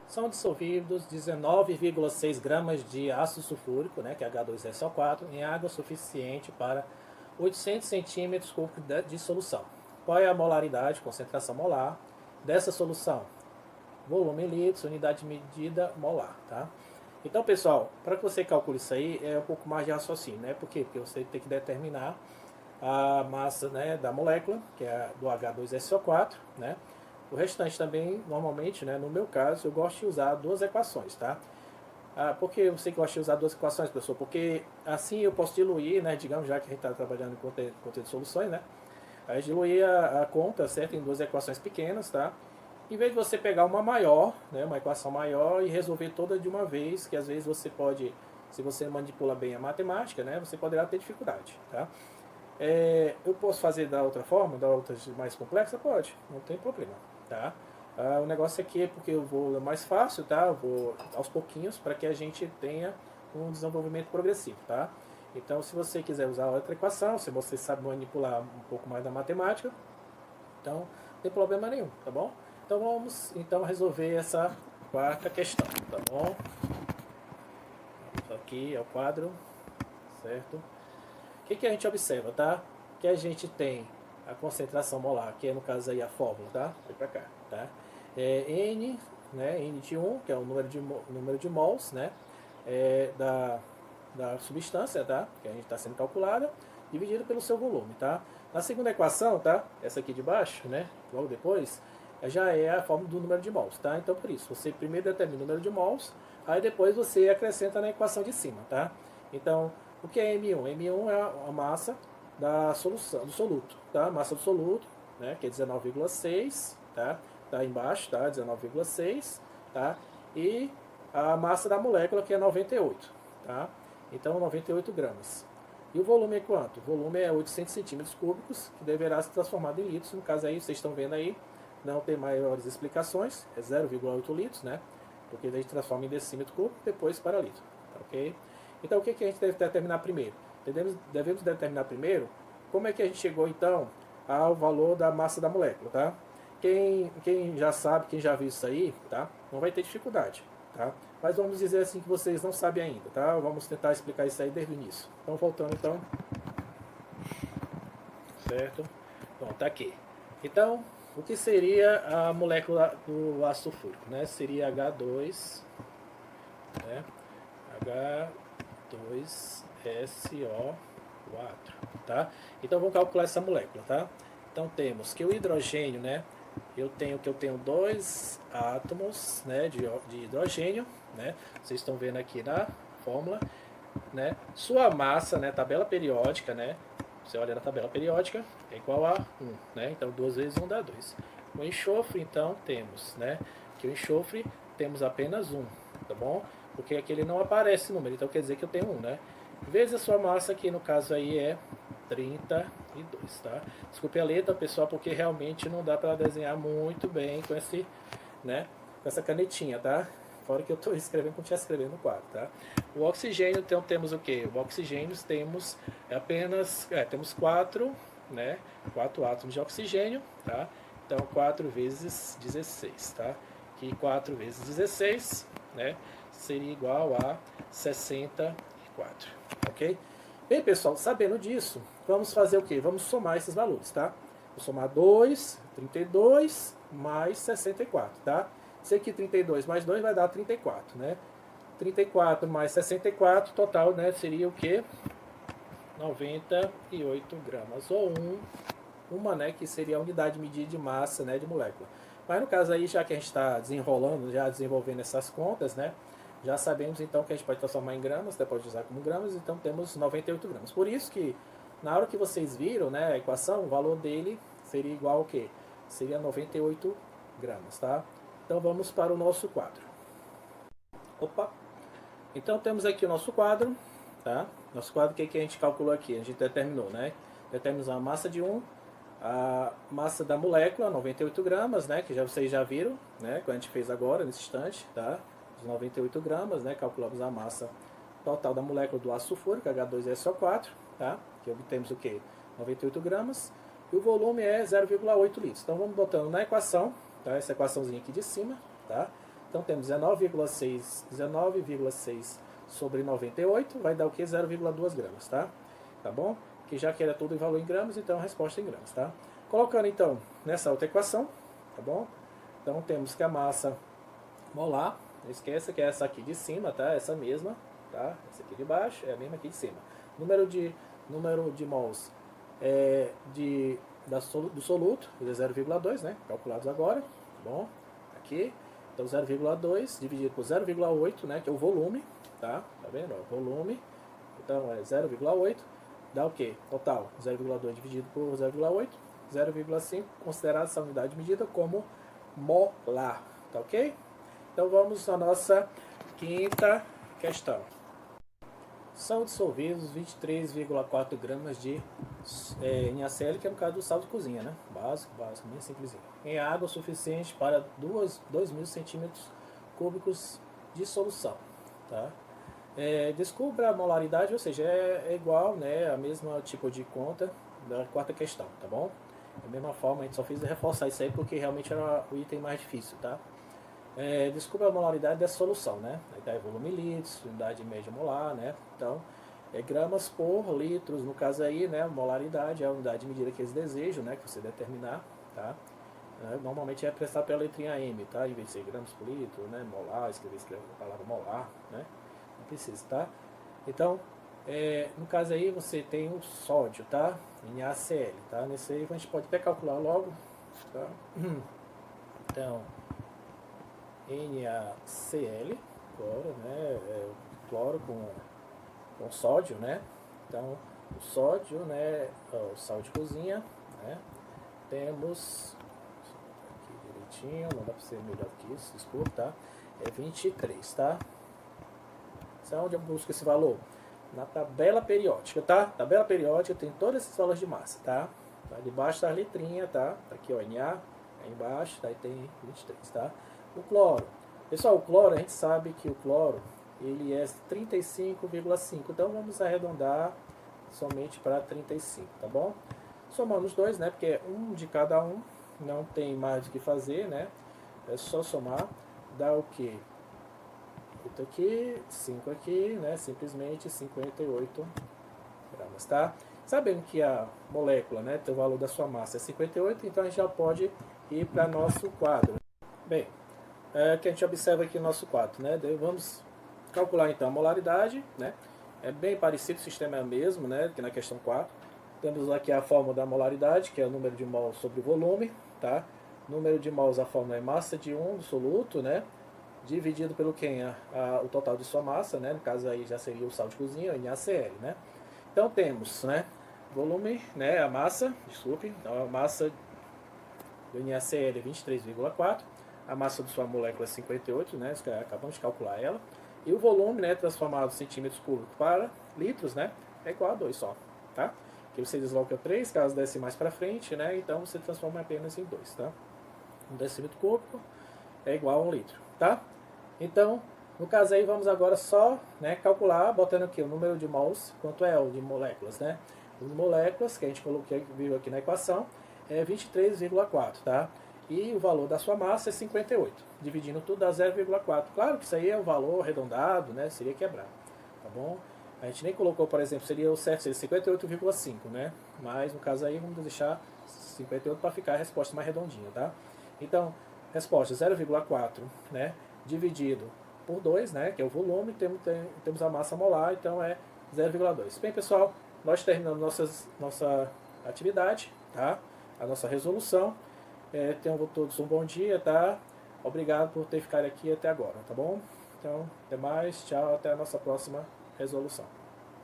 são dissolvidos 19,6 gramas de ácido sulfúrico, né, que é H2SO4, em água suficiente para 800 centímetros cúbicos de solução. Qual é a molaridade, concentração molar dessa solução? Volume em litros, unidade de medida molar, tá? Então, pessoal, para que você calcule isso aí, é um pouco mais de raciocínio, né? Por quê? Porque você tem que determinar a massa, né, da molécula, que é do H2SO4, né? O restante também, normalmente, né, no meu caso, eu gosto de usar duas equações, tá? Por que você gosta de usar duas equações, professor? Porque assim eu posso diluir, né, digamos, já que a gente está trabalhando em conta de soluções, né? Aí diluir a conta, certo, em duas equações pequenas, tá? Em vez de você pegar uma maior, né, uma equação maior e resolver toda de uma vez, que às vezes você pode, se você manipula bem a matemática, né, você poderá ter dificuldade, tá? Eu posso fazer da outra forma, da outra mais complexa? Pode, não tem problema, tá? O negócio aqui é porque eu vou mais fácil, tá? Eu vou aos pouquinhos para que a gente tenha um desenvolvimento progressivo, tá? Então, se você quiser usar outra equação, se você sabe manipular um pouco mais da matemática, então não tem problema nenhum, tá bom? Então vamos então resolver essa quarta questão, tá bom? Aqui é o quadro, certo? O que a gente observa, tá? Que a gente tem a concentração molar, que é no caso aí a fórmula, tá? Vai pra cá, tá? N, né? N de 1, que é o número de mols, né? Da substância, tá? Que a gente está sendo calculada, dividido pelo seu volume, tá? Na segunda equação, tá? Essa aqui de baixo, né? Logo depois, já é a fórmula do número de mols, tá? Então, por isso, você primeiro determina o número de mols, aí depois você acrescenta na equação de cima, tá? Então, o que é M1? M1 é a massa da solução, do soluto, tá? Massa do soluto, né? Que é 19,6, tá? Tá embaixo, tá? 19,6, tá? E a massa da molécula, que é 98, tá? Então, 98 gramas. E o volume é quanto? O volume é 800 centímetros cúbicos, que deverá ser transformado em litros. No caso aí, vocês estão vendo aí, não tem maiores explicações, é 0,8 litros, né? Porque a gente transforma em decímetro cúbico, depois para litro, tá ok? Então, o que a gente deve determinar primeiro? Devemos determinar primeiro como é que a gente chegou, então, ao valor da massa da molécula, tá? Quem já sabe, quem já viu isso aí, tá? Não vai ter dificuldade, tá? Mas vamos dizer assim que vocês não sabem ainda, tá? Vamos tentar explicar isso aí desde o início. Então, voltando, então, certo? Bom, tá aqui. Então, o que seria a molécula do ácido sulfúrico, né? Seria H2, né? H2SO4, tá? Então vamos calcular essa molécula, tá? Então temos que o hidrogênio, né? Eu tenho dois átomos, né, de hidrogênio, né? Vocês estão vendo aqui na fórmula, né? Sua massa, né, tabela periódica, né? Você olha na tabela periódica, é igual a 1, né? Então 2 vezes 1 dá 2. O enxofre, então, temos, né? Que o enxofre temos apenas 1, tá bom? Porque aqui ele não aparece número, então quer dizer que eu tenho 1, né? Vezes a sua massa, que no caso aí é 32, tá? Desculpe a letra, pessoal, porque realmente não dá para desenhar muito bem com esse, né? Com essa canetinha, tá? Fora que eu estou escrevendo como estivesse escrevendo no quadro, tá? O oxigênio, então temos o que? O oxigênio temos apenas, temos 4, né? 4 átomos de oxigênio, tá? Então 4 vezes 16, tá? Que 4 vezes 16, né? Seria igual a 64, ok? Bem, pessoal, sabendo disso, vamos fazer o que? Vamos somar esses valores, tá? Vou somar 2, 32 mais 64, tá? Isso aqui, 32 mais 2 vai dar 34, né? 34 mais 64, total, né, seria o que? 98 gramas, ou uma, né, que seria a unidade de medida de massa, né, de molécula. Mas no caso aí, já que a gente está desenrolando, já desenvolvendo essas contas, né, já sabemos então que a gente pode transformar em gramas, até pode usar como gramas, então temos 98 gramas. Por isso que, na hora que vocês viram, né, a equação, o valor dele seria igual ao quê? Seria 98 gramas, tá? Então vamos para o nosso quadro. Opa! Então temos aqui o nosso quadro, tá? Nosso quadro, o que a gente calculou aqui? A gente determinou, né? Determinamos a massa de 1, a massa da molécula, 98 gramas, né? Que vocês já viram, né? Que a gente fez agora, nesse instante, tá? Os 98 gramas, né? Calculamos a massa total da molécula do ácido sulfúrico, H2SO4, tá? Que obtemos o que? 98 gramas. E o volume é 0,8 litros. Então vamos botando na equação, tá? Essa equaçãozinha aqui de cima, tá? Então temos 19,6 sobre 98 vai dar o que? 0,2 gramas, tá? Tá bom? Que já que era tudo em valor em gramas, então a resposta é em gramas, tá? Colocando então nessa outra equação, tá bom? Então temos que a massa molar, não esqueça que é essa aqui de cima, tá? Essa mesma, tá? Essa aqui de baixo é a mesma aqui de cima. Número de mols do soluto, 0,2, né? Calculados agora, tá bom? Aqui, então 0,2 dividido por 0,8, né? Que é o volume, tá? Tá vendo? Ó, volume, então é 0,8, dá o que? Total, 0,2 dividido por 0,8, 0,5, considerada essa unidade medida como molar, tá ok? Então vamos à nossa quinta questão. São dissolvidos 23,4 gramas de NaCl, que é no caso do sal de cozinha, né? Básico, bem simplesinho. Em água suficiente para 2.000 centímetros cúbicos de solução, tá? Descubra a molaridade, ou seja, é igual, né, a mesma tipo de conta da quarta questão, tá bom? Da mesma forma, a gente só fez reforçar isso aí porque realmente era o item mais difícil, tá? Descubra a molaridade dessa solução, né? Aí tá volume em litros, unidade média molar, né? Então, gramas por litros, no caso aí, né? Molaridade é a unidade de medida que eles desejam, né? Que você determinar, tá? Normalmente é expressado pela letrinha M, tá? Em vez de ser gramas por litro, né? Molar, escrever a palavra molar, né? Não precisa, tá? Então, no caso aí você tem o sódio, tá? NaCl, tá? Nesse aí a gente pode até calcular logo, tá? Então, NaCl, cloro, né? Cloro com sódio, né? Então, o sódio, né? O sal de cozinha, né? Temos aqui direitinho, não dá para ser melhor que isso, desculpa, tá? É 23, tá? Onde eu busco esse valor? Na tabela periódica, tá? Tabela periódica tem todos esses valores de massa, tá? Tá debaixo da letrinha, tá? Tá aqui, ó, Na, aí embaixo, daí tem 23, tá? O cloro. Pessoal, o cloro, a gente sabe que o cloro, ele é 35,5. Então, vamos arredondar somente para 35, tá bom? Somamos dois, né? Porque é um de cada um, não tem mais o que fazer, né? É só somar, dá o quê? 8 aqui, 5 aqui, né? Simplesmente 58 gramas, tá? Sabendo que a molécula, né, tem o valor da sua massa é 58, então a gente já pode ir para nosso quadro. Bem, que a gente observa aqui no nosso quadro, né? Vamos calcular então a molaridade, né? É bem parecido, o sistema é o mesmo, né, que na questão 4. Temos aqui a fórmula da molaridade, que é o número de mols sobre o volume, tá? Número de mols, a fórmula é massa de 1 do soluto, né? Dividido pelo quem? O total de sua massa, né? No caso aí já seria o sal de cozinha, o NaCl, né? Então temos, né? Volume, né? A massa, desculpe, então a massa do NaCl é 23,4, a massa de sua molécula é 58, né? Acabamos de calcular ela. E o volume, né? Transformado em centímetros cúbicos para litros, né? É igual a 2 só, tá? Que você desloca 3, caso desce mais para frente, né? Então você transforma apenas em 2, tá? Um decímetro cúbico é igual a 1 litro, tá? Então, no caso aí, vamos agora só, né, calcular, botando aqui o número de mols, quanto é o de moléculas, né? As moléculas, que a gente viu aqui na equação, é 23,4, tá? E o valor da sua massa é 58. Dividindo tudo dá 0,4. Claro que isso aí é o valor arredondado, né? Seria quebrado, tá bom? A gente nem colocou, por exemplo, seria o certo, seria 58,5, né? Mas, no caso aí, vamos deixar 58 para ficar a resposta mais redondinha, tá? Então, resposta 0,4, né? Dividido por 2, né, que é o volume, temos a massa molar, então é 0,2. Bem, pessoal, nós terminamos nossa atividade, tá? A nossa resolução. Tenham todos um bom dia, tá? Obrigado por ter ficado aqui até agora, tá bom? Então, até mais, tchau, até a nossa próxima resolução.